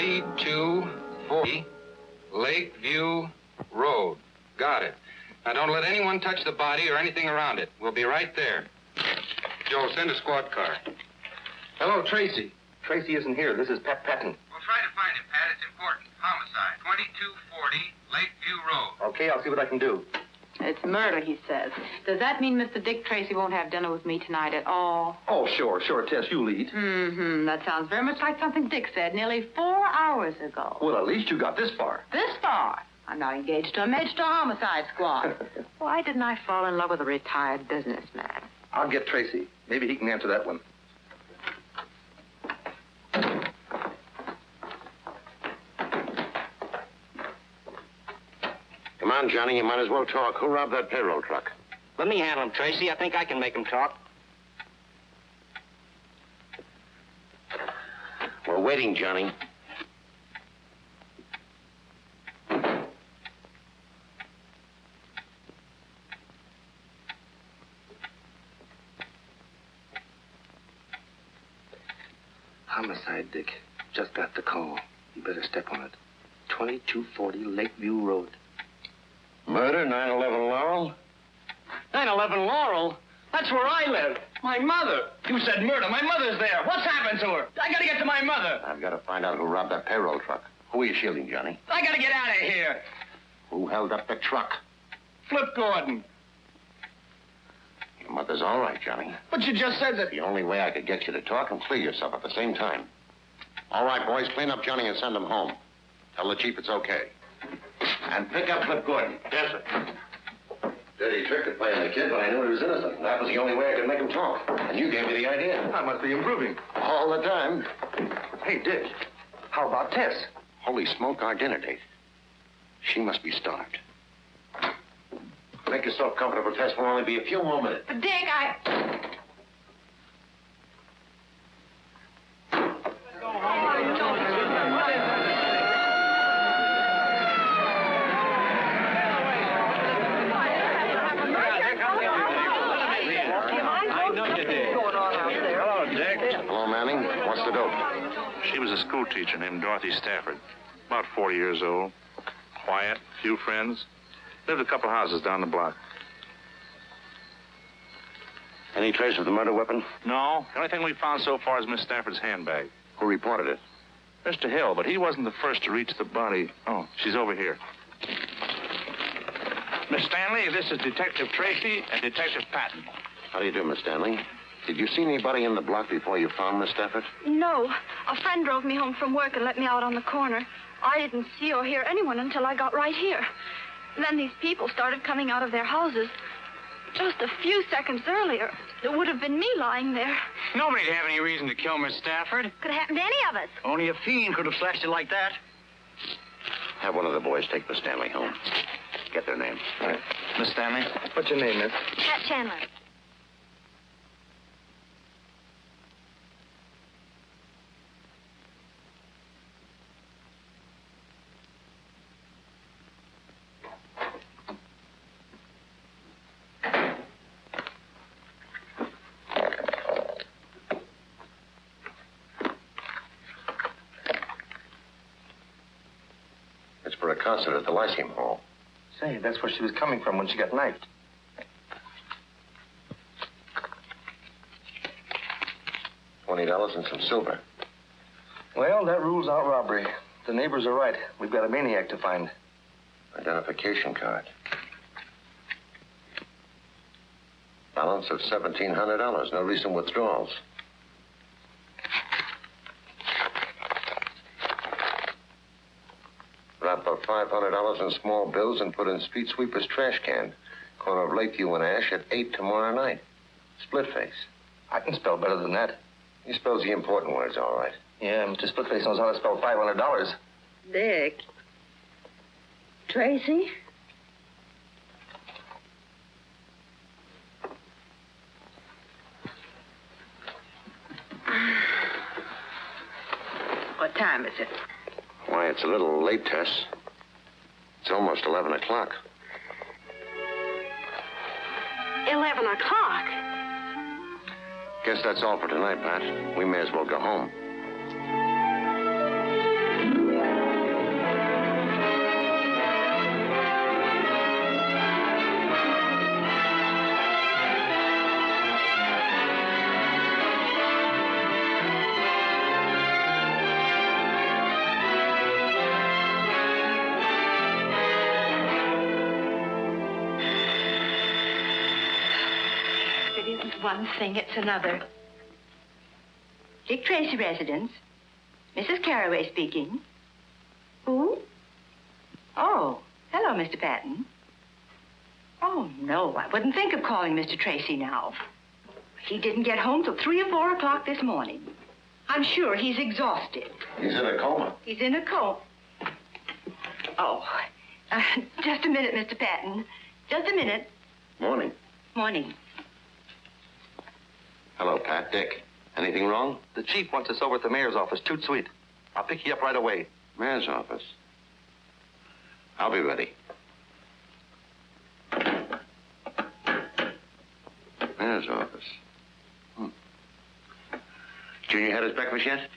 2240 Lakeview Road. Got it. Now, don't let anyone touch the body or anything around it. We'll be right there. Joe, send a squad car. Hello, Tracy. Tracy isn't here. This is Pat Patton. We'll try to find him, Pat. It's important. Homicide. 2240 Lakeview Road. Okay, I'll see what I can do. It's murder, he says. Does that mean Mr. Dick Tracy won't have dinner with me tonight at all? Oh, sure, Tess, you lead. Mm-hmm. That sounds very much like something Dick said nearly 4 hours ago. Well, at least you got this far. This far? I'm not engaged to a Magistrate homicide squad. Why didn't I fall in love with a retired businessman? I'll get Tracy. Maybe he can answer that one. Come on, Johnny, you might as well talk. Who robbed that payroll truck? Let me handle him, Tracy. I think I can make him talk. We're waiting, Johnny. Homicide, Dick. Just got the call. You better step on it. 2240 Lakeview Road. Murder, 911 Laurel? 911 Laurel? That's where I live. My mother. You said murder. My mother's there. What's happened to her? I gotta get to my mother. I've got to find out who robbed that payroll truck. Who are you shielding, Johnny? I gotta get out of here. Who held up the truck? Flip Gordon. Your mother's all right, Johnny. But you just said that... The only way I could get you to talk and clear yourself at the same time. All right, boys, clean up Johnny and send him home. Tell the chief it's okay. And pick up Flip Gordon. Yes, sir. Dirty trick to play on the kid, but I knew he was innocent. That was the only way I could make him talk. And you gave me the idea. I must be improving. All the time. Hey, Dick, how about Tess? Holy smoke, our dinner date. She must be starved. Make yourself comfortable, Tess. We'll only be a few more minutes. But, Dick, What's the dope? She was a school teacher named Dorothy Stafford. About 40 years old. Quiet, few friends. Lived a couple houses down the block. Any trace of the murder weapon? No. The only thing we found so far is Miss Stafford's handbag. Who reported it? Mr. Hill, but he wasn't the first to reach the body. Oh, she's over here. Miss Stanley, this is Detective Tracy and Detective Patton. How do you do, Miss Stanley? Did you see anybody in the block before you found Miss Stafford? No. A friend drove me home from work and let me out on the corner. I didn't see or hear anyone until I got right here. Then these people started coming out of their houses. Just a few seconds earlier, it would have been me lying there. Nobody'd have any reason to kill Miss Stafford. Could have happened to any of us. Only a fiend could have slashed it like that. Have one of the boys take Miss Stanley home. Get their name. All right. Miss Stanley? What's your name, miss? Pat Chandler. For a concert at the Lyceum Hall. Say, that's where she was coming from when she got knifed. $20 and some silver. Well, that rules out robbery. The neighbors are right. We've got a maniac to find. Identification card. Balance of $1,700. No recent withdrawals. Wrap up $500 in small bills and put in street sweeper's trash can. Corner of Lakeview and Ash at 8 tomorrow night. Split face. I can spell better than that. He spells the important words all right. Yeah, Mr. Splitface knows how to spell $500. Dick. Tracy? What time is it? Why, it's a little late, Tess. It's almost 11 o'clock. 11 o'clock? Guess that's all for tonight, Pat. We may as well go home. one thing, it's another. Dick Tracy residence. Mrs. Carraway speaking. Who? Oh, hello, Mr. Patton. Oh, no, I wouldn't think of calling Mr. Tracy now. He didn't get home till 3 or 4 o'clock this morning. I'm sure he's exhausted. He's in a coma. He's in a coma. Oh, just a minute, Mr. Patton. Just a minute. Morning. Morning. Hello, Pat. Dick. Anything wrong? The chief wants us over at the mayor's office, toot sweet. I'll pick you up right away. Mayor's office. I'll be ready. Mayor's office. Junior had his breakfast yet?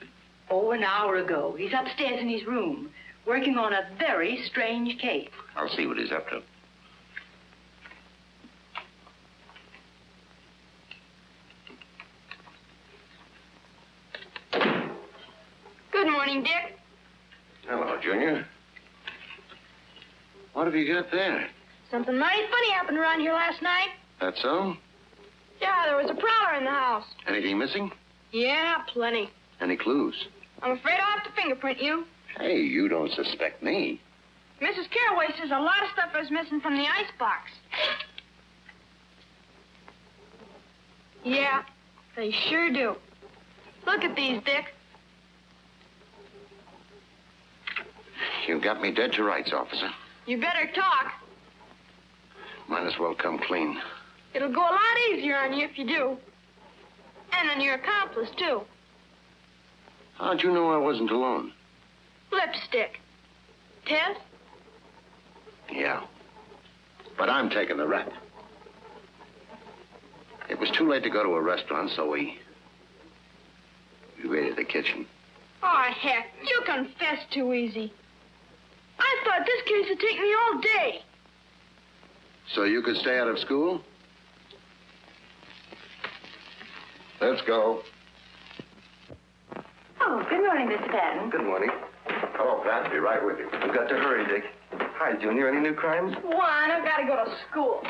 Oh, an hour ago. He's upstairs in his room, working on a very strange case. I'll see what he's up to. Good morning, Dick. Hello, Junior. What have you got there? Something mighty funny happened around here last night. That so? Yeah, there was a prowler in the house. Anything missing? Yeah, plenty. Any clues? I'm afraid I'll have to fingerprint you. Hey, you don't suspect me. Mrs. Carraway says a lot of stuff is missing from the icebox. Yeah, they sure do. Look at these, Dick. You got me dead to rights, officer. You better talk. Might as well come clean. It'll go a lot easier on you if you do. And on your accomplice, too. How'd you know I wasn't alone? Lipstick. Ted? Yeah. But I'm taking the rap. It was too late to go to a restaurant, so we raided the kitchen. Oh, heck, you confess too easy. I thought this case would take me all day. So you could stay out of school? Let's go. Oh, good morning, Mr. Patton. Good morning. Hello, Pat. Be right with you. We've got to hurry, Dick. Hi, Junior. Any new crimes? One, I've got to go to school.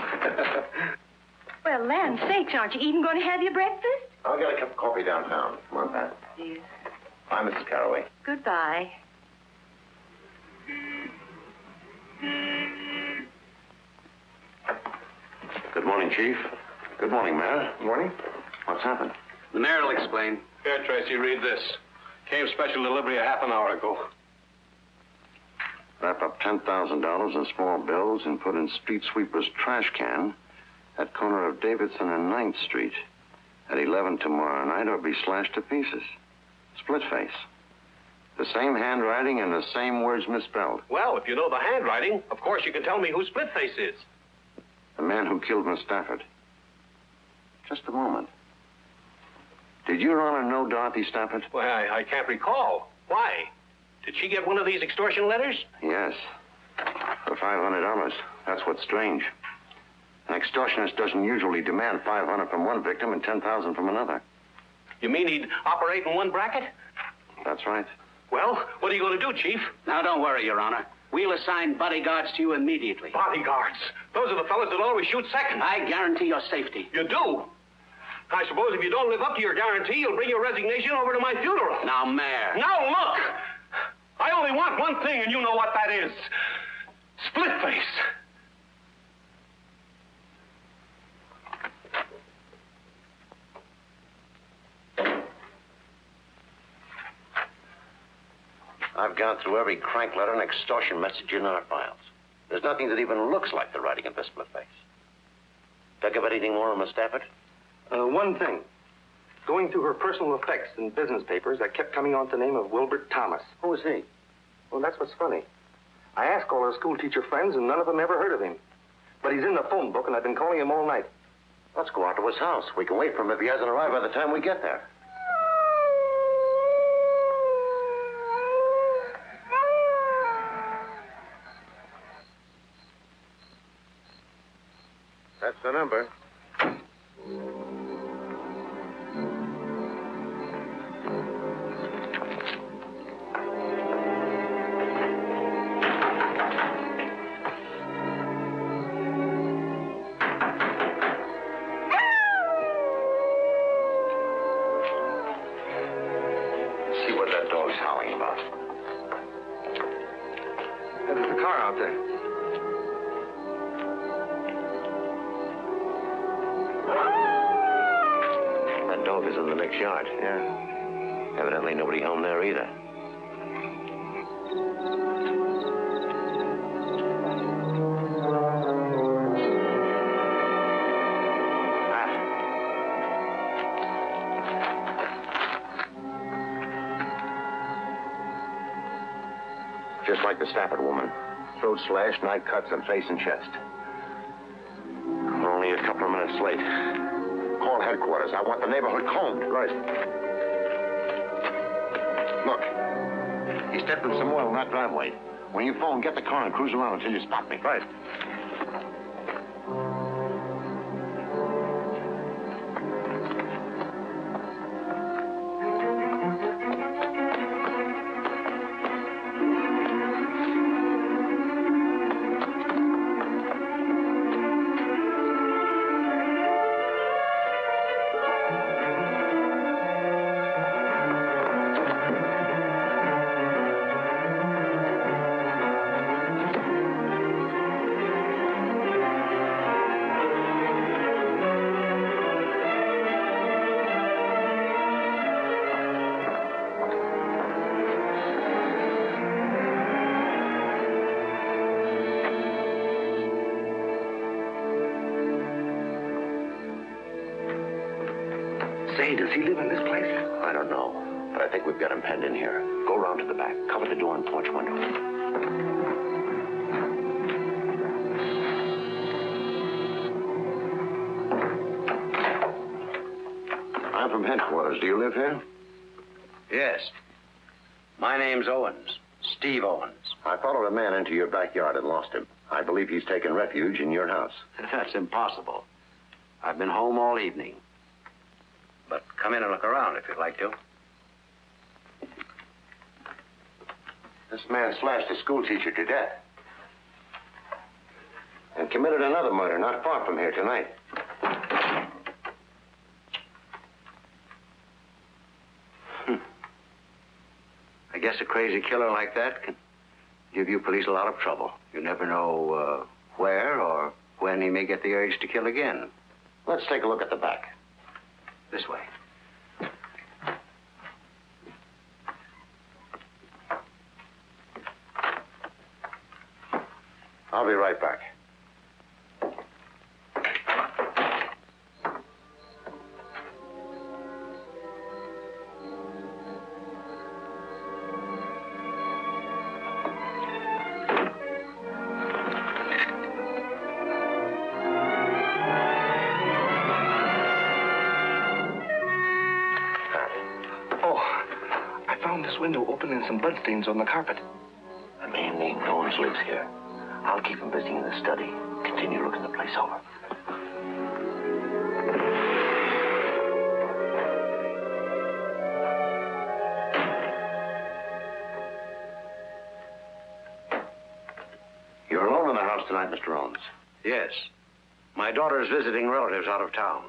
Well, land sakes, aren't you even going to have your breakfast? I'll get a cup of coffee downtown. Come on, Pat. Yes. Bye, Mrs. Carraway. Goodbye. Good morning, Chief. Good morning, Mayor. Morning. What's happened? The mayor will explain. Here, Tracy, read this. Came special delivery a half an hour ago. Wrap up $10,000 in small bills and put in street sweeper's trash can at corner of Davidson and 9th Street at 11 tomorrow night, or be slashed to pieces. Split face. The same handwriting and the same words misspelled. Well, if you know the handwriting, of course you can tell me who Splitface is. The man who killed Miss Stafford. Just a moment. Did Your Honor know Dorothy Stafford? Well, I can't recall. Why? Did she get one of these extortion letters? Yes. For $500. That's what's strange. An extortionist doesn't usually demand $500 from one victim and $10,000 from another. You mean he'd operate in one bracket? That's right. Well, what are you going to do, Chief? Now, don't worry, Your Honor. We'll assign bodyguards to you immediately. Bodyguards. Those are the fellas that always shoot second. I guarantee your safety. You do? I suppose if you don't live up to your guarantee, you'll bring your resignation over to my funeral. Now, Mayor. Now, look! I only want one thing, and you know what that is. Splitface. I've gone through every crank letter and extortion message in our files. There's nothing that even looks like the writing of this Splitface. Think of anything more on Miss Stafford? One thing. Going through her personal effects and business papers, I kept coming on to the name of Wilbert Thomas. Who is he? Well, that's what's funny. I asked all her school teacher friends, and none of them ever heard of him. But he's in the phone book, and I've been calling him all night. Let's go out to his house. We can wait for him if he hasn't arrived by the time we get there. That's the number. car out there. That dog is in the next yard. Yeah. Evidently nobody home there either. Just like the Stafford woman. Throat slashed, knife cuts on face and chest. We're only a couple of minutes late. Call headquarters. I want the neighborhood combed. Right. Look. He stepped in some oil in that driveway. When you phone, get the car and cruise around until you spot me. Right. Say, does he live in this place? I don't know, but I think we've got him penned in here. Go around to the back. Cover the door and porch window. I'm from headquarters. Do you live here? Yes. My name's Owens. Steve Owens. I followed a man into your backyard and lost him. I believe he's taken refuge in your house. That's impossible. I've been home all evening. But come in and look around if you'd like to. This man slashed a schoolteacher to death. And committed another murder not far from here tonight. I guess a crazy killer like that can give you police a lot of trouble. You never know where or when he may get the urge to kill again. Let's take a look at the back. This way. I'll be right back. This window open and some bloodstains on the carpet. A man named Owens lives here. I'll keep him busy in the study. Continue looking the place over. You're alone in the house tonight, Mr. Owens. Yes. My daughter's visiting relatives out of town.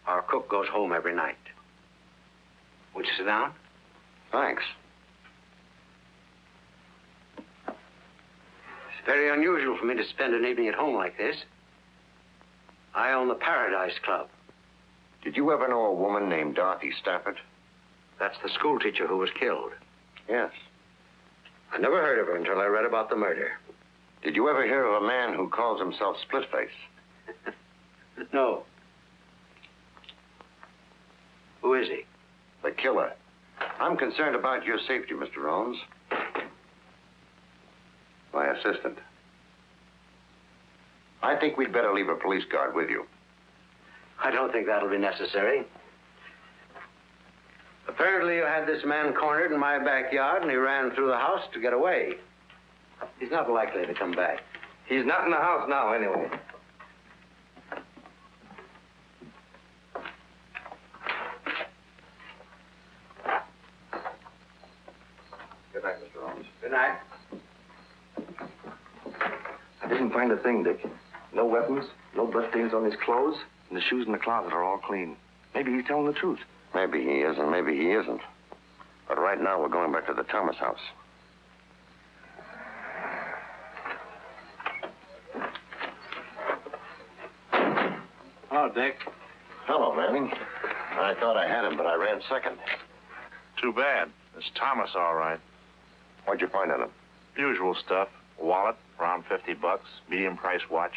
Our cook goes home every night. Would you sit down? Thanks. It's very unusual for me to spend an evening at home like this. I own the Paradise Club. Did you ever know a woman named Dorothy Stafford? That's the schoolteacher who was killed. Yes. I never heard of her until I read about the murder. Did you ever hear of a man who calls himself Splitface? No. Who is he? The killer. I'm concerned about your safety, Mr. Owens. My assistant. I think we'd better leave a police guard with you. I don't think that'll be necessary. Apparently you had this man cornered in my backyard and he ran through the house to get away. He's not likely to come back. He's not in the house now, anyway. Good night, Mr. Owens. Good night. I didn't find a thing, Dick. No weapons, no bloodstains on his clothes, and the shoes in the closet are all clean. Maybe he's telling the truth. Maybe he is, and maybe he isn't. But right now, we're going back to the Thomas house. Hello, Dick. Hello, Manning. I thought I had him, but I ran second. Too bad. It's Thomas, all right. What'd you find on him? Usual stuff. Wallet, around $50. Medium price watch.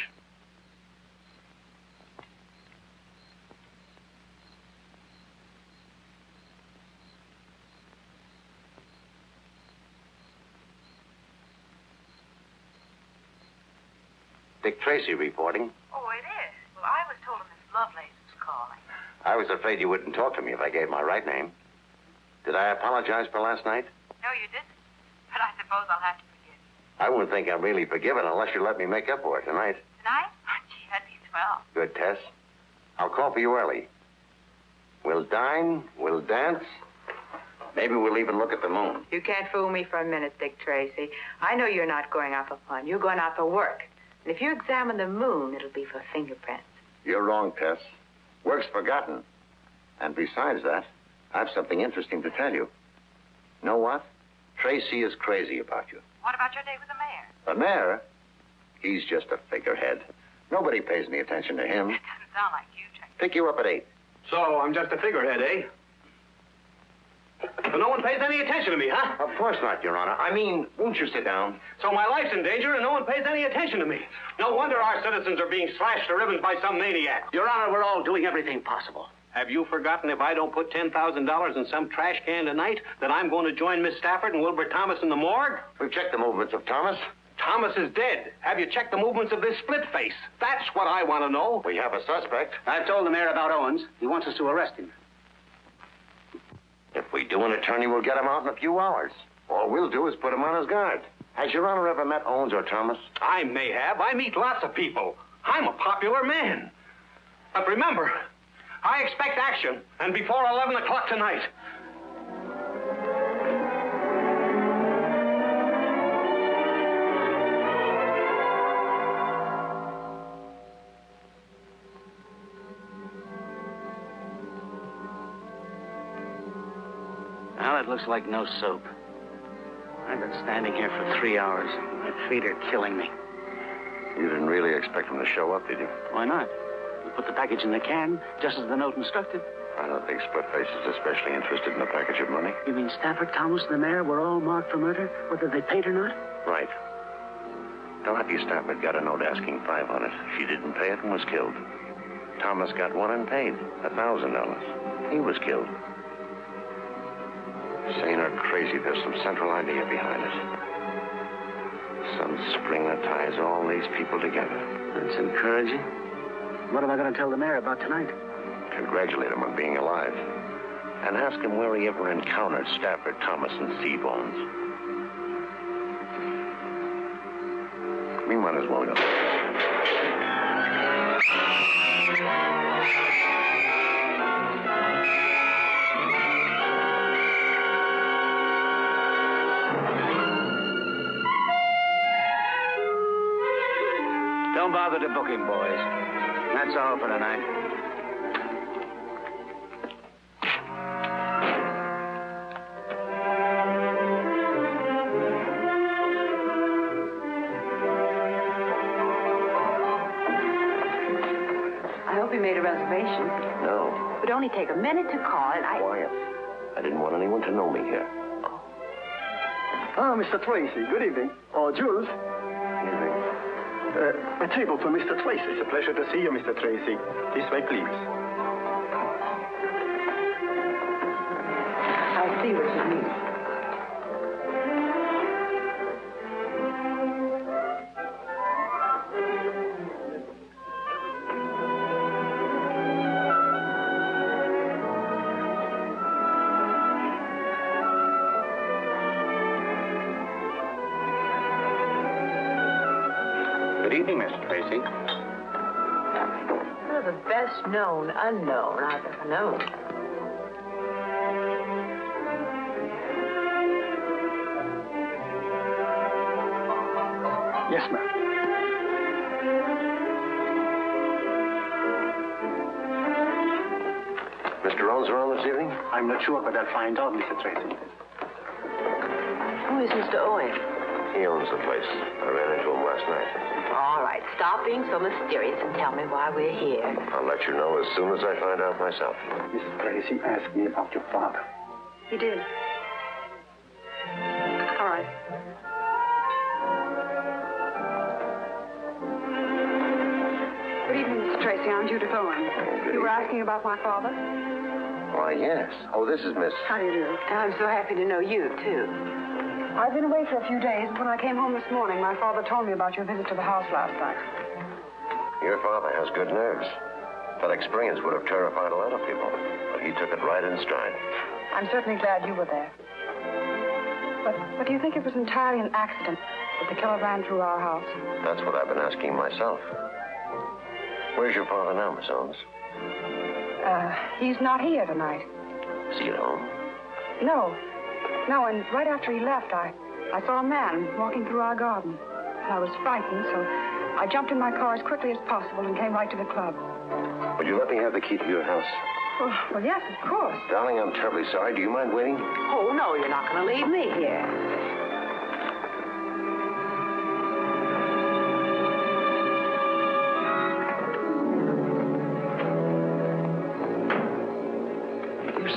Dick Tracy reporting. Oh, it is? Well, I was told Miss Lovelace was calling. I was afraid you wouldn't talk to me if I gave my right name. Did I apologize for last night? No, you didn't. But I suppose I'll have to forgive you. I wouldn't think I'm really forgiven unless you let me make up for it tonight. Tonight? Oh, gee, that'd be swell. Good, Tess. I'll call for you early. We'll dine, we'll dance. Maybe we'll even look at the moon. You can't fool me for a minute, Dick Tracy. I know you're not going out for fun. You're going out for work. And if you examine the moon, it'll be for fingerprints. You're wrong, Tess. Work's forgotten. And besides that, I have something interesting to tell you. Know what? Tracy is crazy about you. What about your date with the mayor? The mayor? He's just a figurehead. Nobody pays any attention to him. That doesn't sound like you, Tracy. Pick you up at 8. So I'm just a figurehead, eh? So no one pays any attention to me, huh? Of course not, Your Honor. I mean, won't you sit down? So my life's in danger and no one pays any attention to me. No wonder our citizens are being slashed to ribbons by some maniac. Your Honor, we're all doing everything possible. Have you forgotten if I don't put $10,000 in some trash can tonight, that I'm going to join Miss Stafford and Wilbur Thomas in the morgue? We've checked the movements of Thomas. Thomas is dead. Have you checked the movements of this split face? That's what I want to know. We have a suspect. I've told the mayor about Owens. He wants us to arrest him. If we do, an attorney will get him out in a few hours. All we'll do is put him on his guard. Has Your Honor ever met Owens or Thomas? I may have. I meet lots of people. I'm a popular man. But remember, I expect action, and before 11 o'clock tonight. Well, it looks like no soap. I've been standing here for 3 hours. My feet are killing me. You didn't really expect him to show up, did you? Why not? We put the package in the can, just as the note instructed. I don't think Split-Face is especially interested in a package of money. You mean Stafford, Thomas, and the mayor were all marked for murder, whether they paid or not? Right. Dorothy Stafford got a note asking $500. She didn't pay it and was killed. Thomas got one and paid $1,000. He was killed. Sane or crazy, there's some central idea behind it. Some spring that ties all these people together. That's encouraging. What am I going to tell the mayor about tonight? Congratulate him on being alive. And ask him where he ever encountered Stafford, Thomas, and Seabones. We might as well go. Don't bother to book him, boys. That's all for tonight. I hope you made a reservation. No. It would only take a minute to call, and Quiet. I didn't want anyone to know me here. Ah, Mr. Tracy. Good evening. Oh, Jules. Evening. A table for Mr. Tracy. It's a pleasure to see you, Mr. Tracy. This way, please. I'll see what you need. Good evening, Mr. Tracy. You're the best known unknown I've ever known. Yes, ma'am. Mr. Owens around this evening? I'm not sure, but I'll find out, Mr. Tracy. Who is Mr. Owen? He owns the place. I ran into him last night. All right, stop being so mysterious and tell me why we're here. I'll let you know as soon as I find out myself. Mrs. Tracy asked me about your father. He did. All right. Good evening, Mr. Tracy. I'm Judith Owen. You were asking about my father? Why, yes. Oh, this is Miss... How do you do? I'm so happy to know you, too. I've been away for a few days. When I came home this morning, my father told me about your visit to the house last night. Your father has good nerves. That experience would have terrified a lot of people, but he took it right in stride. I'm certainly glad you were there. But do you think it was entirely an accident that the killer ran through our house? That's what I've been asking myself. Where's your father now, Miss Owens? He's not here tonight. Is he at home? No, and right after he left, I saw a man walking through our garden. I was frightened, so I jumped in my car as quickly as possible and came right to the club. Would you let me have the key to your house? Well, yes, of course. Darling, I'm terribly sorry. Do you mind waiting? Oh, no, you're not going to leave me here.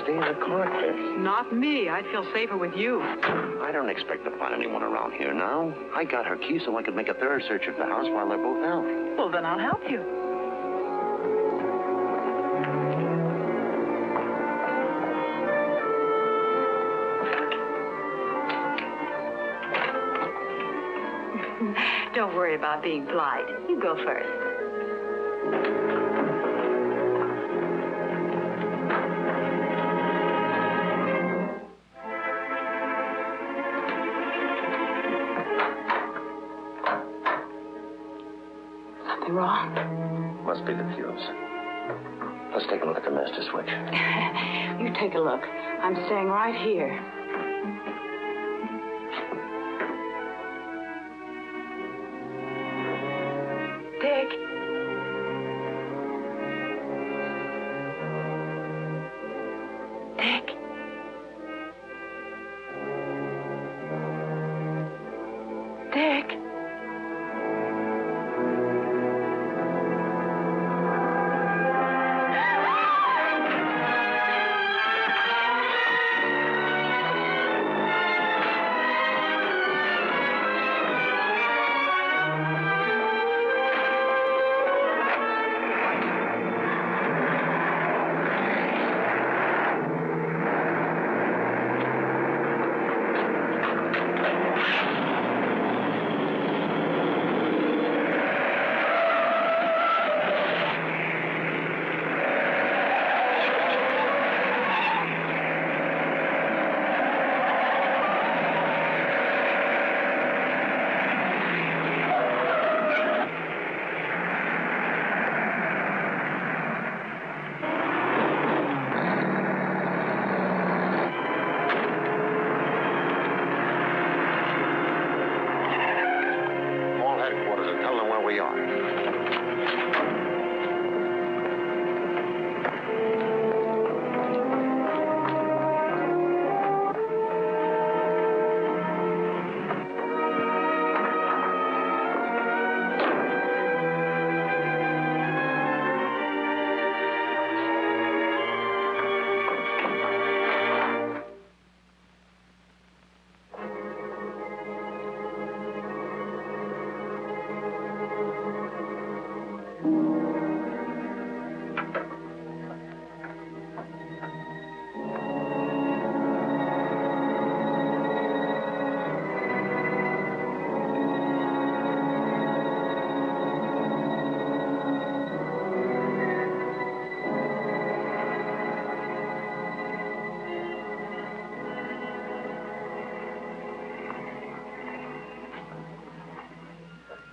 Stay in the car, Tracy. Not me. I'd feel safer with you. I don't expect to find anyone around here now. I got her key so I could make a thorough search of the house while they're both out. Well, then I'll help you. Don't worry about being polite. You go first. Wrong. Must be the fuse. Let's take a look at the master switch. You take a look. I'm staying right here. Dick. Dick. Dick.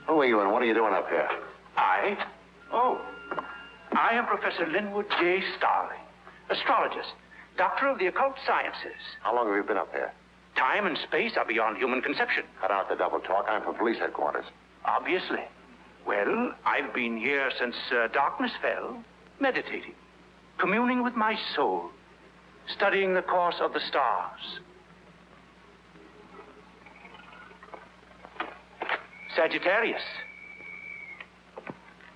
Who are you and what are you doing up here? I am Professor Linwood J. Starling, astrologist, doctor of the occult sciences. How long have you been up here? Time and space are beyond human conception. Cut out the double talk. I'm from police headquarters. Obviously. Well, I've been here since darkness fell, meditating, communing with my soul, studying the course of the stars. Sagittarius.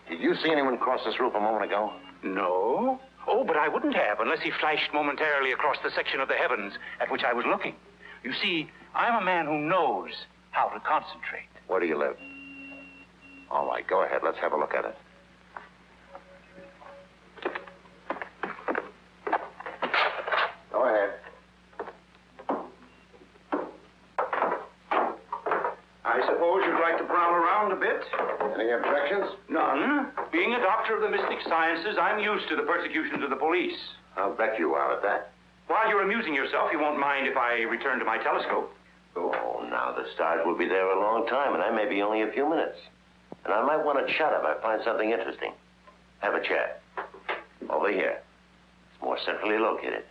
Did you see anyone cross this roof a moment ago? No. Oh, but I wouldn't have unless he flashed momentarily across the section of the heavens at which I was looking. You see, I'm a man who knows how to concentrate. Where do you live? All right, go ahead. Let's have a look at it. Go ahead. I suppose you'd like to prowl around a bit? Any objections? None. Being a doctor of the mystic sciences, I'm used to the persecutions of the police. I'll bet you are at that. While you're amusing yourself, you won't mind if I return to my telescope. Oh, now the stars will be there a long time, and I may be only a few minutes. And I might want to chat if I find something interesting. Have a chat. Over here. It's more centrally located.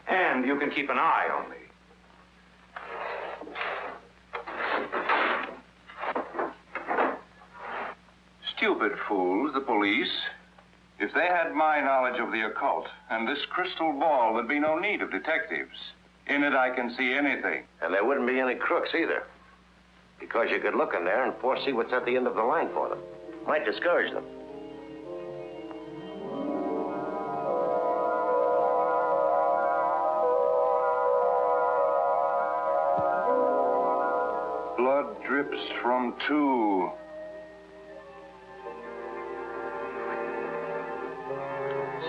And you can keep an eye on me. Stupid fools, the police. If they had my knowledge of the occult and this crystal ball, there'd be no need of detectives. In it, I can see anything. And there wouldn't be any crooks either. Because you could look in there and foresee what's at the end of the line for them. Might discourage them. Blood drips from two.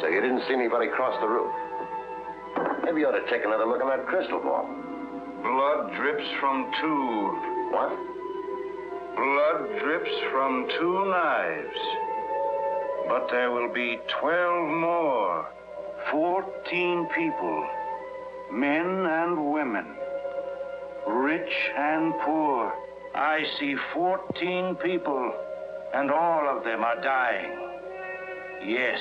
So you didn't see anybody cross the roof. Maybe you ought to take another look at that crystal ball. Blood drips from two. What? Blood drips from two knives. But there will be 12 more. 14 people. Men and women. Rich and poor. I see 14 people, and all of them are dying. Yes.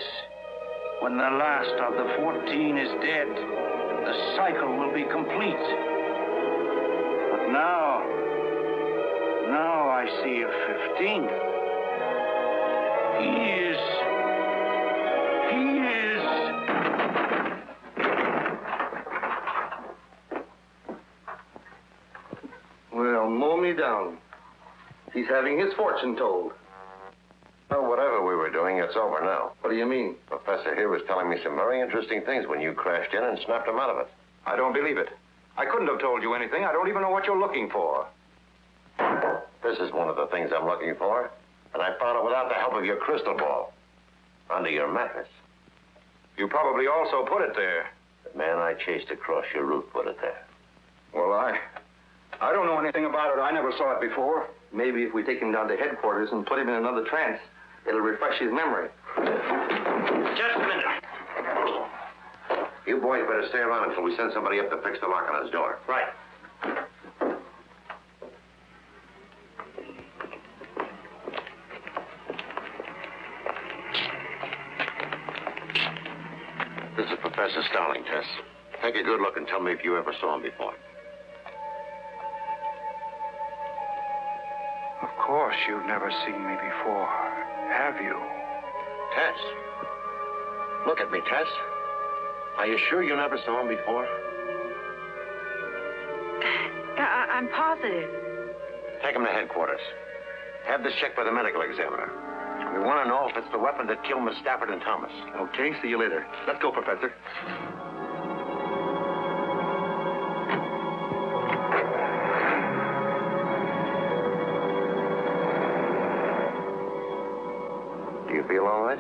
When the last of the 14 is dead, the cycle will be complete. But now I see a 15th. He is... Well, mow me down. He's having his fortune told. Well, whatever we were doing, it's over now. What do you mean? Professor here was telling me some very interesting things when you crashed in and snapped him out of it. I don't believe it. I couldn't have told you anything. I don't even know what you're looking for. This is one of the things I'm looking for, and I found it without the help of your crystal ball. Under your mattress. You probably also put it there. The man I chased across your roof put it there. Well, I don't know anything about it. I never saw it before. Maybe if we take him down to headquarters and put him in another trance, it'll refresh his memory. Just a minute. You boys better stay around until we send somebody up to fix the lock on his door. Right. This is Professor Starling, Tess. Take a good look and tell me if you ever saw him before. Of course, you've never seen me before, have you? Tess. Look at me, Tess. Are you sure you never saw him before? I'm positive. Take him to headquarters. Have this checked by the medical examiner. We want to know if it's the weapon that killed Miss Stafford and Thomas. Okay, see you later. Let's go, Professor. Do you feel all right?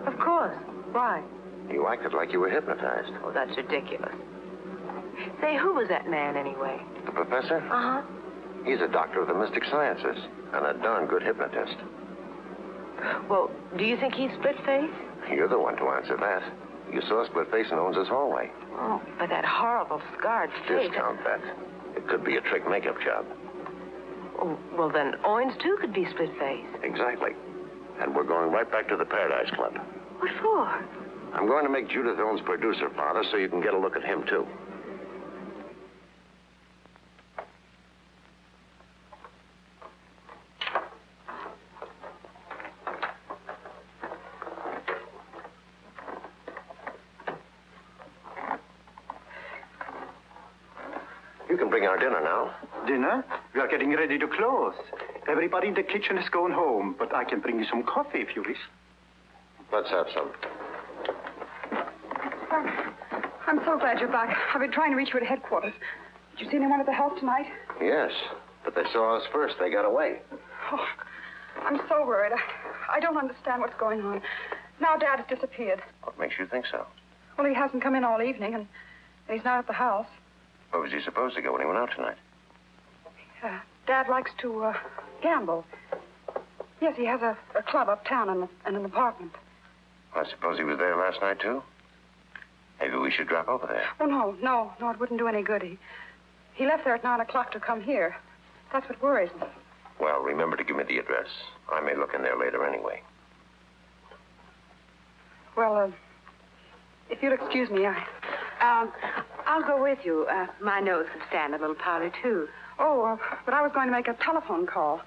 Of course. Why? You acted like you were hypnotized. Oh, that's ridiculous. Say, who was that man anyway? The professor? Uh-huh. He's a doctor of the mystic sciences and a darn good hypnotist. Well, do you think he's split-faced? You're the one to answer that. You saw Split-Face in Owens' hallway. Oh, but that horrible scarred face. Discount that. It could be a trick makeup job. Oh, well, then Owens, too, could be split-faced. Exactly. And we're going right back to the Paradise Club. What for? I'm going to make Judith Owens producer, Father, so you can get a look at him, too. You can bring our dinner now. Dinner? We are getting ready to close. Everybody in the kitchen is going home, but I can bring you some coffee if you wish. Let's have some. I'm so glad you're back. I've been trying to reach you at headquarters. Did you see anyone at the house tonight? Yes, but they saw us first. They got away. Oh, I'm so worried. I don't understand what's going on. Now Dad has disappeared. What makes you think so? Well, he hasn't come in all evening, and he's not at the house. Where was he supposed to go when he went out tonight? Dad likes to gamble. Yes, he has a club uptown and an apartment. I suppose he was there last night, too? Maybe we should drop over there. Oh, no, it wouldn't do any good. He left there at 9 o'clock to come here. That's what worries me. Well, remember to give me the address. I may look in there later anyway. Well, if you'll excuse me, I'll go with you. My nose would stand a little powder, too. Oh, but I was going to make a telephone call.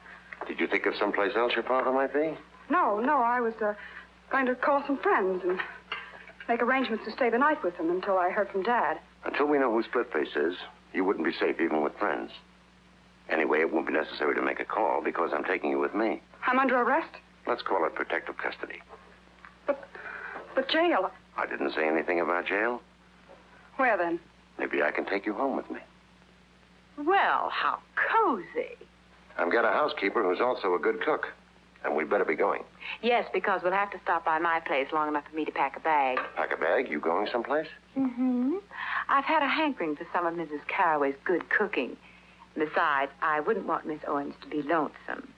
Did you think of someplace else your father might be? No, I was going to call some friends and make arrangements to stay the night with them until I heard from Dad. Until we know who Splitface is, you wouldn't be safe even with friends. Anyway, it won't be necessary to make a call because I'm taking you with me. I'm under arrest? Let's call it protective custody. But jail. I didn't say anything about jail. Where then? Maybe I can take you home with me. Well, how cozy. I've got a housekeeper who's also a good cook. And we'd better be going. Yes, because we'll have to stop by my place long enough for me to pack a bag. Pack a bag? You going someplace? Mm-hmm. I've had a hankering for some of Mrs. Carraway's good cooking. Besides, I wouldn't want Miss Owens to be lonesome.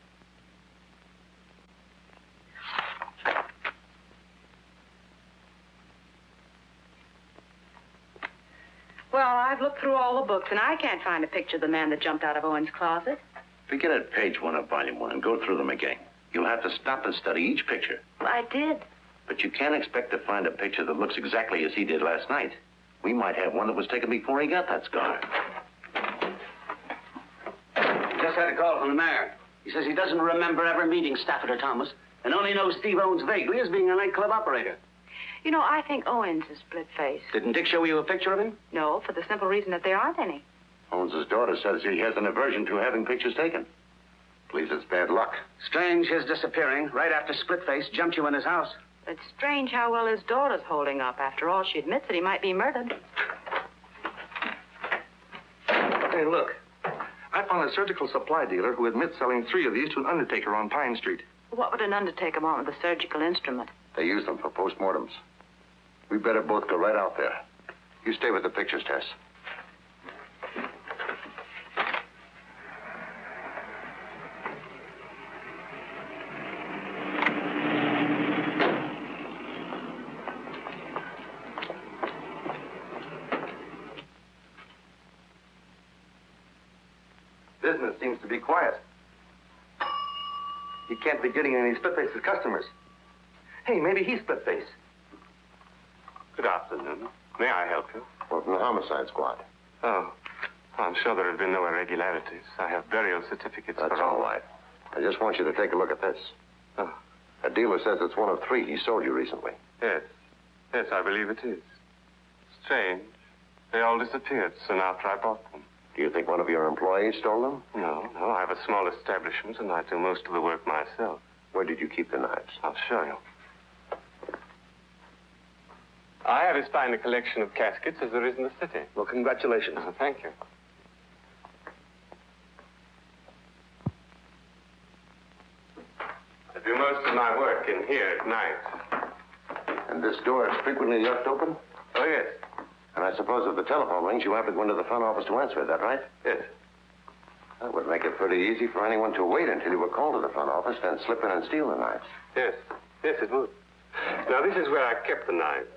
Well, I've looked through all the books, and I can't find a picture of the man that jumped out of Owen's closet. Begin at page 1 of volume 1 and go through them again. You'll have to stop and study each picture. Well, I did. But you can't expect to find a picture that looks exactly as he did last night. We might have one that was taken before he got that scar. Just had a call from the mayor. He says he doesn't remember ever meeting Stafford or Thomas and only knows Steve Owens vaguely as being a nightclub operator. You know, I think Owens is split-faced. Didn't Dick show you a picture of him? No, for the simple reason that there aren't any. Owens' daughter says he has an aversion to having pictures taken. Believes it's bad luck. Strange his disappearing right after Splitface jumped you in his house. It's strange how well his daughter's holding up. After all, she admits that he might be murdered. Hey, look. I found a surgical supply dealer who admits selling 3 of these to an undertaker on Pine Street. What would an undertaker want with a surgical instrument? They use them for postmortems. We better both go right out there. You stay with the pictures, Tess. Business seems to be quiet. He can't be getting any Splitface's customers. Hey, maybe he's Splitface. Good afternoon. May I help you? We're from the homicide squad. Oh, I'm sure there have been no irregularities. I have burial certificates That's for all right. I just want you to take a look at this. Oh. A dealer says it's one of 3 he sold you recently. Yes. Yes, I believe it is. Strange. They all disappeared soon after I bought them. Do you think one of your employees stole them? No. I have a small establishment, and I do most of the work myself. Where did you keep the knives? I'll show you. I have as fine a collection of caskets as there is in the city. Well, congratulations. Thank you. I do most of my work in here at night. And this door is frequently left open? Oh, yes. And I suppose if the telephone rings, you have to go into the front office to answer. Is that right? Yes. That would make it pretty easy for anyone to wait until you were called to the front office, then slip in and steal the knives. Yes. Yes, it would. Now, this is where I kept the knives.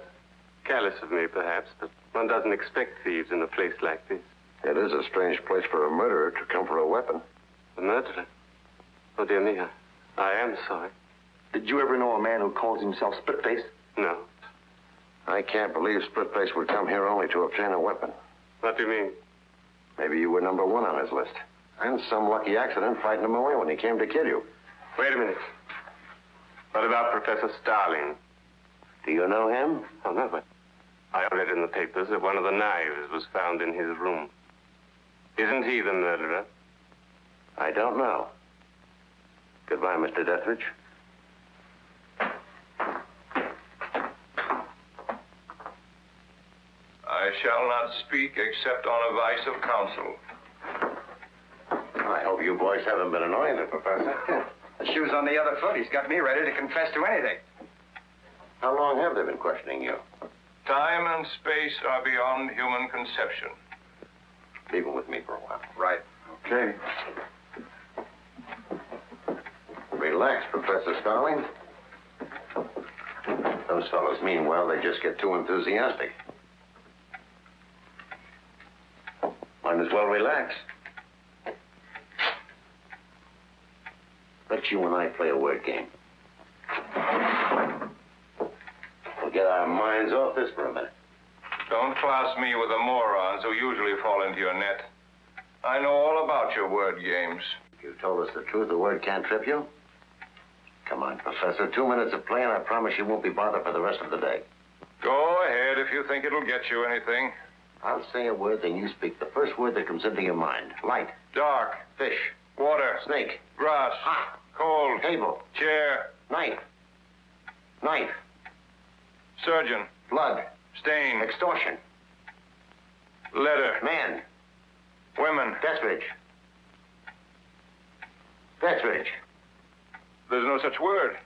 Careless of me, perhaps, but one doesn't expect thieves in a place like this. It is a strange place for a murderer to come for a weapon. A murderer? Oh, dear me, I am sorry. Did you ever know a man who calls himself Splitface? No. I can't believe Splitface would come here only to obtain a weapon. What do you mean? Maybe you were number 1 on his list. And some lucky accident frightened him away when he came to kill you. Wait a minute. What about Professor Starling? Do you know him? Oh, no, but I read in the papers that one of the knives was found in his room. Isn't he the murderer? I don't know. Goodbye, Mr. Dethridge. I shall not speak except on advice of counsel. I hope you boys haven't been annoying the professor. The shoe's on the other foot. He's got me ready to confess to anything. How long have they been questioning you? Time and space are beyond human conception. Leave him with me for a while. Right. Okay. Relax, Professor Starling. Those fellows mean well. They just get too enthusiastic. Might as well relax. Let you and I play a word game. We'll get our minds off this for a minute. Don't class me with the morons who usually fall into your net. I know all about your word games. You told us the truth, the word can't trip you? Come on, Professor. 2 minutes of play, and I promise you won't be bothered for the rest of the day. Go ahead if you think it'll get you anything. I'll say a word, then you speak the first word that comes into your mind. Light. Dark. Fish. Water. Snake. Grass. Hot. Cold. Table. Chair. Knife. Knife. Surgeon. Blood. Stain. Extortion. Letter. Man. Women. Dethridge. Dethridge. There's no such word.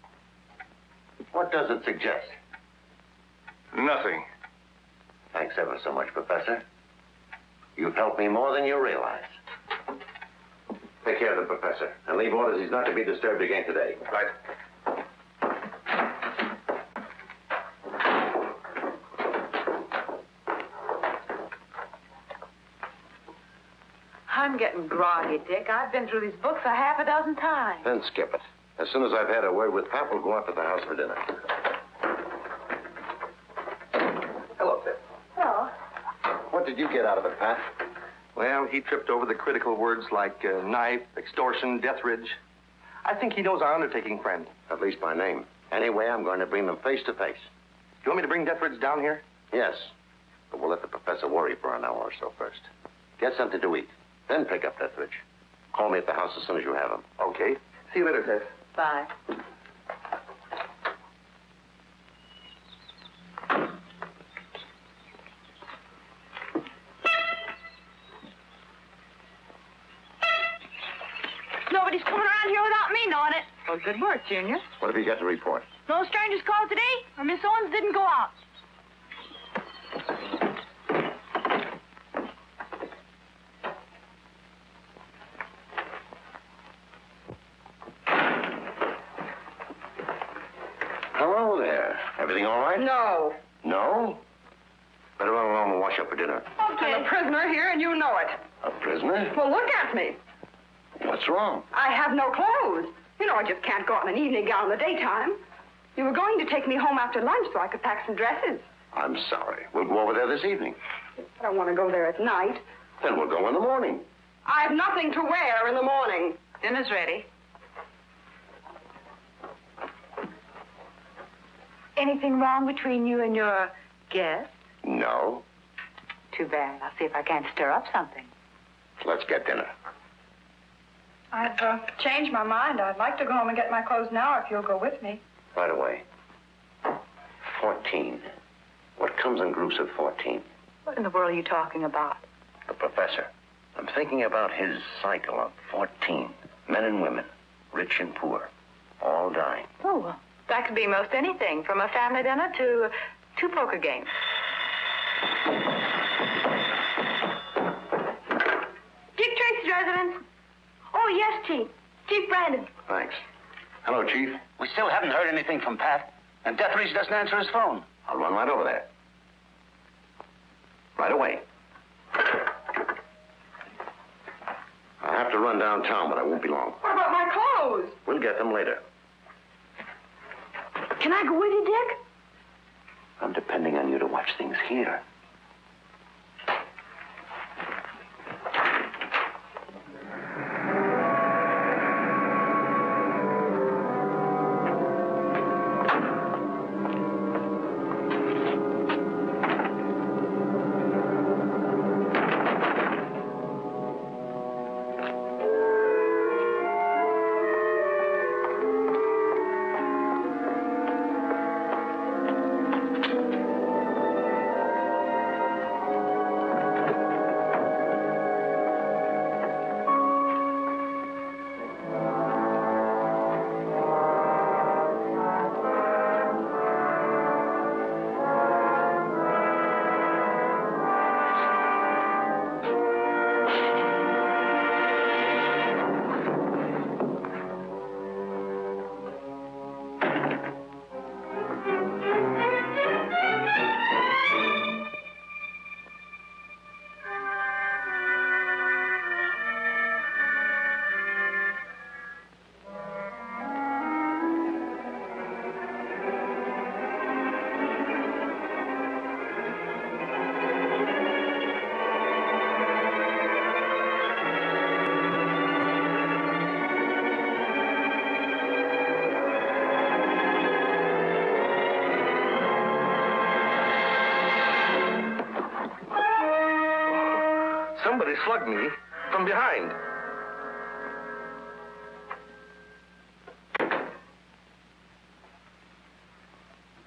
What does it suggest? Nothing. Thanks ever so much, Professor. You've helped me more than you realize. Take care of the professor, and leave orders he's not to be disturbed again today. Right. I'm getting groggy, Dick. I've been through these books a half a dozen times. Then skip it. As soon as I've had a word with Pat, we'll go out to the house for dinner. Hello, Pip. Hello. What did you get out of it, Pat? Well, he tripped over the critical words like knife, extortion, Dethridge. I think he knows our undertaking friend. At least by name. Anyway, I'm going to bring them face to face. You want me to bring Dethridge down here? Yes. But we'll let the professor worry for an hour or so first. Get something to eat. Then pick up Dethridge. Call me at the house as soon as you have him. Okay. See you later, Tess. Bye. Nobody's coming around here without me knowing it. Well, good work, Junior. What have you got to report? No strangers called today, or Miss Owens didn't go out. Hello there. Everything all right? No. No? Better run along and wash up for dinner. Okay. I'm a prisoner here, and you know it. A prisoner? Well, look at me. What's wrong? I have no clothes. You know, I just can't go out in an evening gown in the daytime. You were going to take me home after lunch so I could pack some dresses. I'm sorry. We'll go over there this evening. I don't want to go there at night. Then we'll go in the morning. I have nothing to wear in the morning. Dinner's ready. Anything wrong between you and your guest? No. Too bad. I'll see if I can't stir up something. Let's get dinner. I've changed my mind. I'd like to go home and get my clothes now if you'll go with me. Right away. 14. What comes in groups of 14? What in the world are you talking about? The professor. I'm thinking about his cycle of 14. Men and women, rich and poor, all dying. Oh, well, that could be most anything, from a family dinner to 2 poker games. Dick Tracy's residence. Oh, yes, Chief. Chief Brandon. Thanks. Hello, Chief. We still haven't heard anything from Pat, and Dethridge doesn't answer his phone. I'll run right over there. Right away. I'll have to run downtown, but I won't be long. What about my clothes? We'll get them later. Can I go with you, Dick? I'm depending on you to watch things here. Somebody slugged me from behind.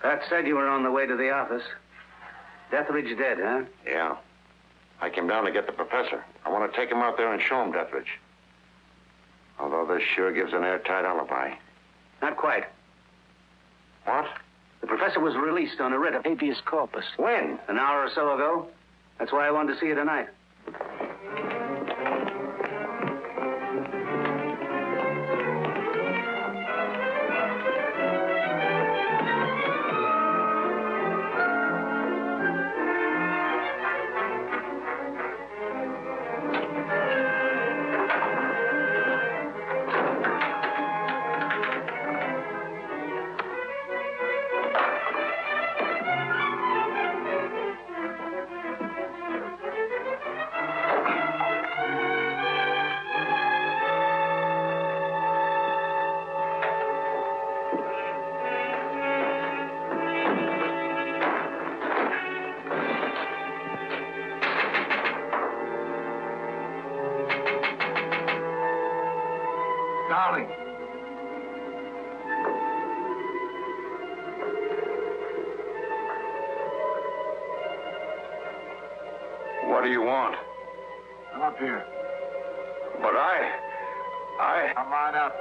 Pat said you were on the way to the office. Deathridge dead, huh? Yeah. I came down to get the professor. I want to take him out there and show him Deathridge. Although this sure gives an airtight alibi. Not quite. What? The professor was released on a writ of habeas corpus. When? An hour or so ago. That's why I wanted to see you tonight. Darling. What do you want? Come up here. But I... Come on up.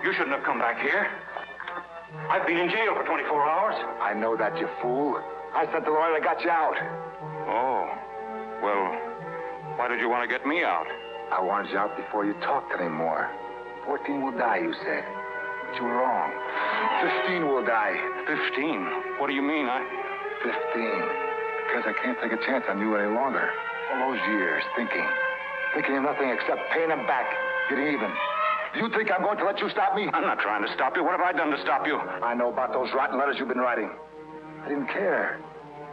You shouldn't have come back here. I've been in jail for 24 hours. I know that, you fool. I sent the lawyer that got you out. Oh. Well, why did you want to get me out? I wanted you out before you talked anymore. 14 will die, you said. But you were wrong. 15 will die. 15? What do you mean? 15. Because I can't take a chance on you any longer. All those years thinking of nothing except paying them back, getting even. Do you think I'm going to let you stop me? I'm not trying to stop you. What have I done to stop you? I know about those rotten letters you've been writing. I didn't care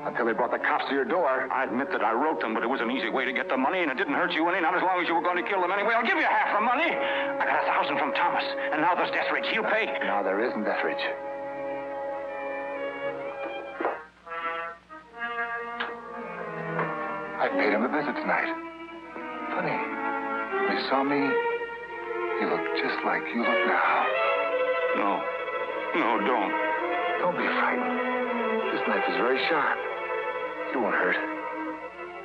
until they brought the cops to your door. I admit that I wrote them, but it was an easy way to get the money, and it didn't hurt you any, not as long as you were going to kill them anyway. I'll give you half the money. I got 1,000 from Thomas, and now there's Deathridge. He'll pay. Now there isn't Deathridge. I paid him a visit tonight. Funny. When he saw me, he looked just like you look now. No, don't. Don't be frightened. This knife is very sharp. It won't hurt.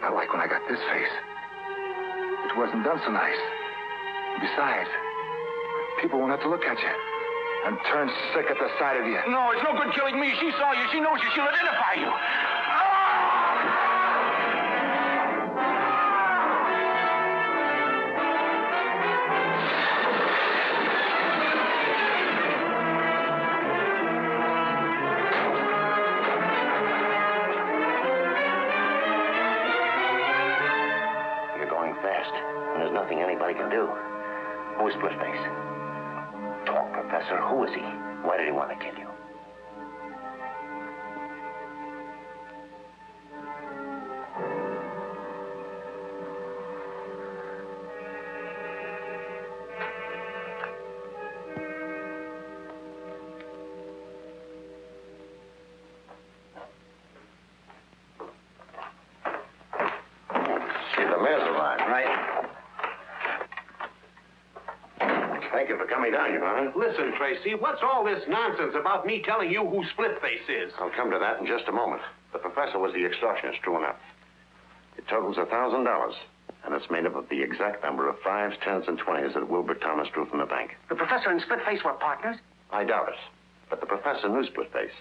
Not like when I got this face. It wasn't done so nice. Besides, people won't have to look at you and turn sick at the sight of you. No, it's no good killing me. She saw you. She knows you. She'll identify you. There's nothing anybody can do. Who is Splitface? Talk, Professor. Who is he? Why did he want to kill you? See, the mayor's arrived. Right. Thank you for coming down, Your Honor. Listen, Tracy, what's all this nonsense about me telling you who Splitface is? I'll come to that in just a moment. The professor was the extortionist, true enough. It totals $1,000, and it's made up of the exact number of 5s, 10s, and 20s that Wilbur Thomas drew from the bank. The professor and Splitface were partners? I doubt it. But the professor knew Splitface,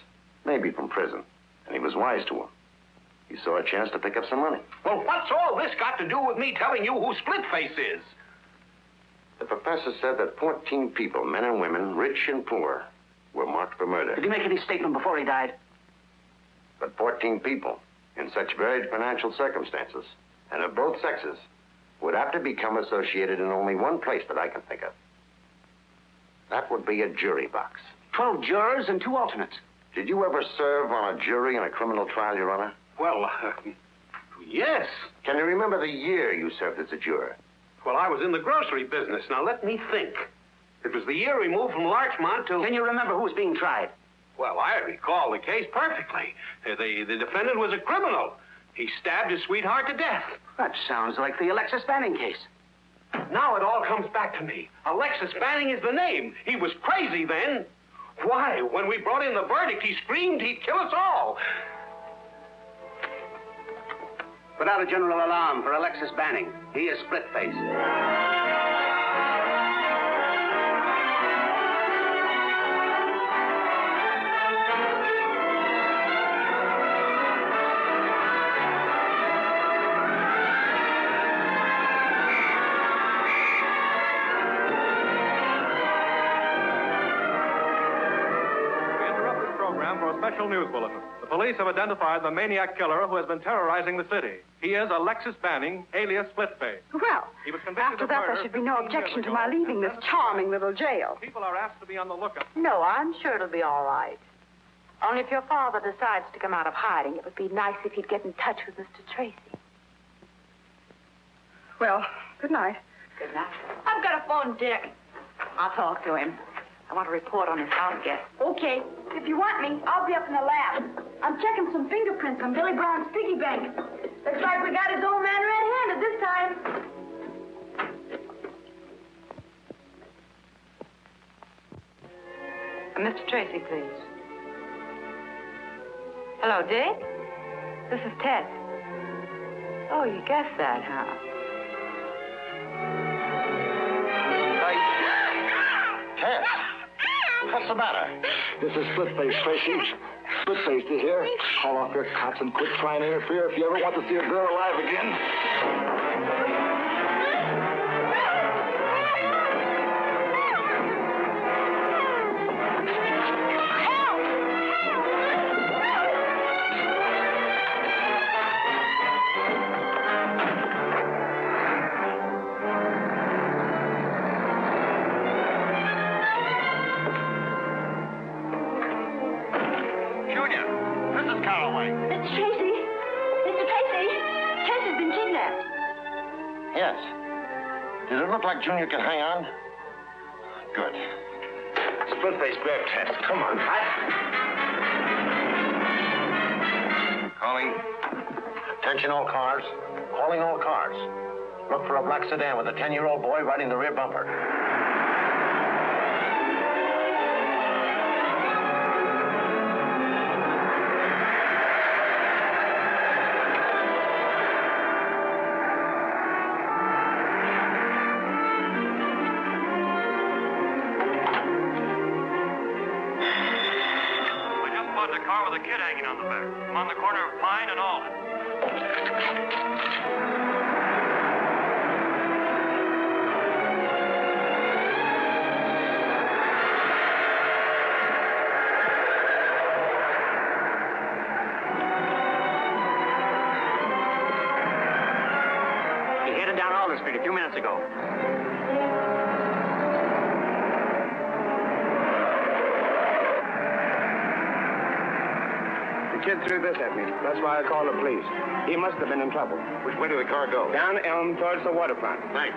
maybe from prison, and he was wise to him. He saw a chance to pick up some money. Well, what's all this got to do with me telling you who Splitface is? The professor said that 14 people, men and women, rich and poor, were marked for murder. Did he make any statement before he died? But 14 people, in such varied financial circumstances, and of both sexes, would have to become associated in only one place that I can think of. That would be a jury box. 12 jurors and 2 alternates. Did you ever serve on a jury in a criminal trial, Your Honor? Well, yes. Can you remember the year you served as a juror? Well, I was in the grocery business. Now, let me think. It was the year we moved from Larchmont to... Can you remember who was being tried? Well, I recall the case perfectly. The defendant was a criminal. He stabbed his sweetheart to death. That sounds like the Alexis Banning case. Now it all comes back to me. Alexis Banning is the name. He was crazy then. Why, when we brought in the verdict, he screamed he'd kill us all. Put out a general alarm for Alexis Banning. He is split-faced. Special news bulletin. The police have identified the maniac killer who has been terrorizing the city. He is Alexis Banning, alias Splitface. Well, He was convicted after of that, murder there should be no 15 years objection to ago. my leaving this charming little jail. People are asked to be on the lookout. No, I'm sure it'll be all right. Only if your father decides to come out of hiding, it would be nice if he'd get in touch with Mr. Tracy. Well, good night. Good night. I've got a phone, Dick. I'll talk to him. I want to report on his house guest. Okay. If you want me, I'll be up in the lab. I'm checking some fingerprints on Billy Brown's piggy bank. Looks like we got his old man red-handed this time. Mr. Tracy, please. Hello, Dick? This is Ted. Oh, you guessed that, huh? Ted, what's the matter? This is Splitface, Tracy. Splitface is here. Call off your cops and quit trying to interfere if you ever want to see a girl alive again. Mr. Tracy! Mr. Tracy! Tracy's been kidnapped. Yes. Did it look like Junior could hang on? Good. Split-face grab test. Come on. Calling. Attention all cars. Calling all cars. Look for a black sedan with a 10-year-old boy riding the rear bumper. A car with a kid hanging on the back. I'm on the corner of Pine and Alden. He headed down Alden Street a few minutes ago. The kid threw this at me. That's why I called the police. He must have been in trouble. Which way did the car go? Down Elm towards the waterfront. Thanks.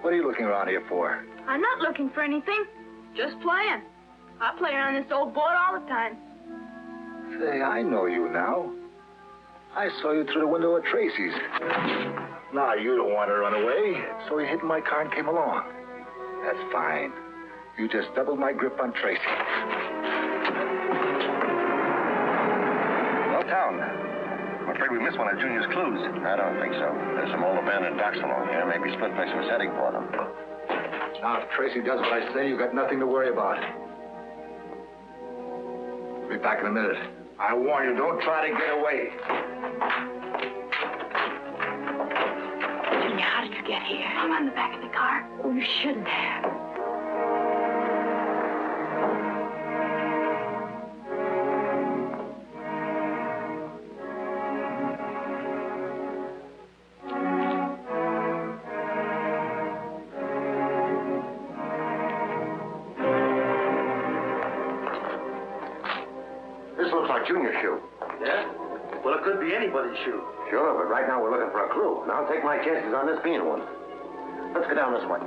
What are you looking around here for? I'm not looking for anything. Just playing. I play around this old board all the time. Say, I know you now. I saw you through the window at Tracy's. Now, you don't want to run away, so you hid in my car and came along. That's fine. You just doubled my grip on Tracy. Well, town. I'm afraid we missed one of Junior's clues. I don't think so. There's some old abandoned docks along here. Maybe Splitface was heading for them. Now, if Tracy does what I say, you've got nothing to worry about. Be back in a minute. I warn you, don't try to get away. Junior, how did you get here? I'm on the back of the car. Oh, you shouldn't have. This looks like Junior's shoe. Yeah? Well, it could be anybody's shoe. Sure, but right now we're looking for a clue. And I'll take my chances on this being one. Let's go down this way.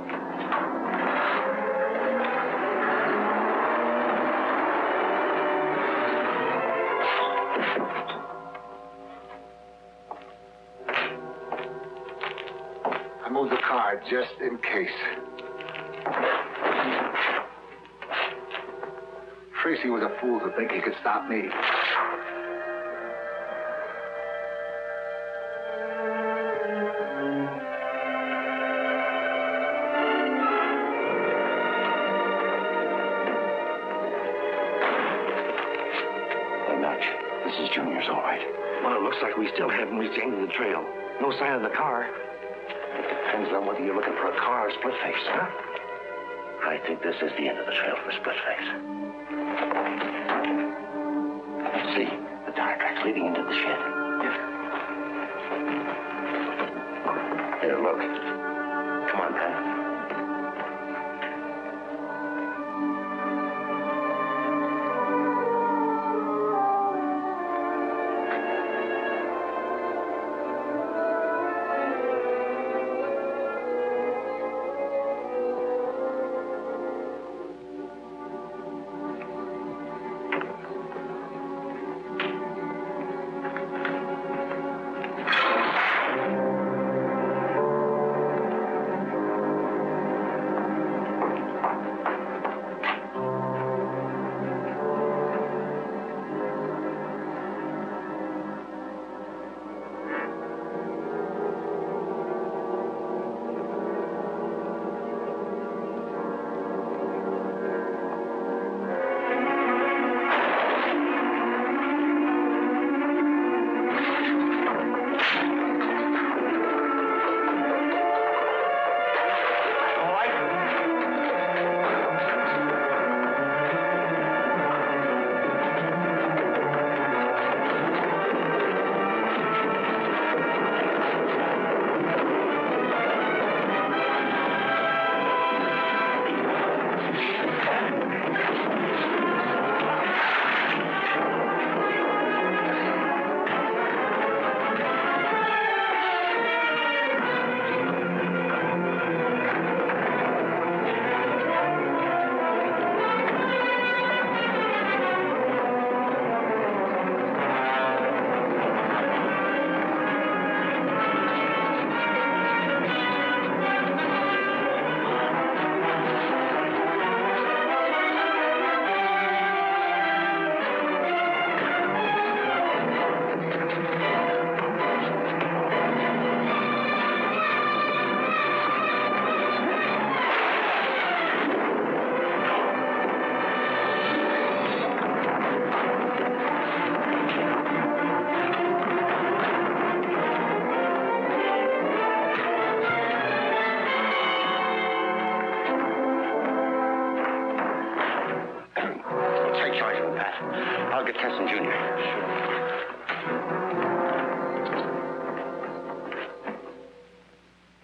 I moved the car just in case. Tracy was a fool to think he could stop me. This is Junior's, all right. Well, it looks like we still haven't reached the end of the trail. No sign of the car. Depends on whether you're looking for a car or Splitface, huh? I think this is the end of the trail for Splitface. See, the tire tracks leading into the shed. Here, look. Come on, Pat.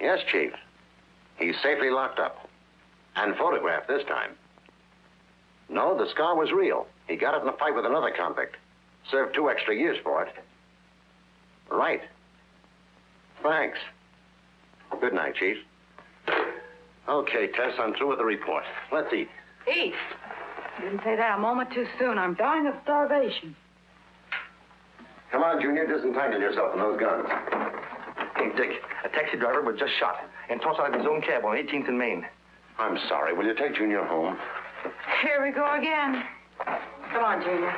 Yes, Chief. He's safely locked up. And photographed this time. No, the scar was real. He got it in a fight with another convict. Served 2 extra years for it. Right. Thanks. Good night, Chief. Okay, Tess, I'm through with the report. Let's eat. Eat? Didn't say that a moment too soon. I'm dying of starvation. Come on, Junior, disentangle yourself from those guns. Hey, Dick, a taxi driver was just shot and tossed out of his own cab on 18th and Main. I'm sorry. Will you take Junior home? Here we go again. Come on, Junior.